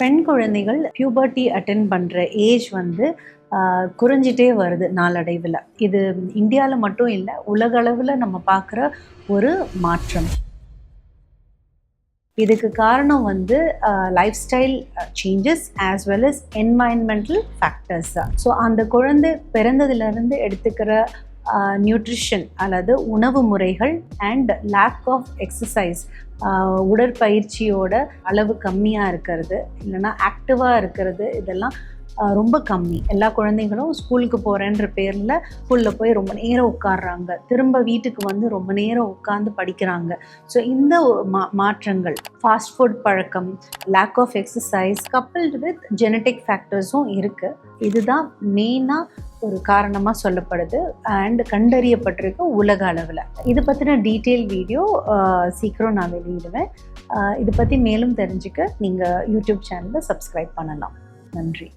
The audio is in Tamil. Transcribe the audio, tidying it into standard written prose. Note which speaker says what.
Speaker 1: பெண் குழந்தைகள் பியூபர்ட்டி அட்டென்ட் பண்ணுற ஏஜ் வந்து குறைஞ்சிட்டே வருது நாளடைவில். இது இந்தியாவில் மட்டும் இல்லை, உலகளவில் நம்ம பார்க்குற ஒரு மாற்றம். இதுக்கு காரணம் வந்து life style changes as well as environmental factors தான். ஸோ அந்த குழந்தை பிறந்ததுலேருந்து எடுத்துக்கிற நியூட்ரிஷன் அல்லது உணவு முறைகள் அண்ட் லேக் ஆஃப் எக்ஸசைஸ், உடற்பயிற்சியோட அளவு கம்மியாக இருக்கிறது, இல்லைனா ஆக்டிவாக இருக்கிறது, இதெல்லாம் ரொம்ப கம்மி. எல்லா குழந்தைங்களும் ஸ்கூலுக்கு போகிறேன்ற பேரில் ஸ்கூலில் போய் ரொம்ப நேரம் உட்காடுறாங்க, திரும்ப வீட்டுக்கு வந்து ரொம்ப நேரம் உட்காந்து படிக்கிறாங்க. ஸோ இந்த மாற்றங்கள், ஃபாஸ்ட் ஃபுட் பழக்கம், lack of exercise coupled with genetic ஃபேக்டர்ஸும் இருக்குது. இதுதான் மெயினாக ஒரு காரணமாக சொல்லப்படுது அண்ட் கண்டறியப்பட்டிருக்கு உலக அளவில். இதை பற்றின டீட்டெயில் வீடியோ சீக்கிரம் நான் வெளியிடுவேன். இதை பற்றி மேலும் தெரிஞ்சுக்க நீங்கள் யூடியூப் சேனலை சப்ஸ்கிரைப் பண்ணலாம். நன்றி.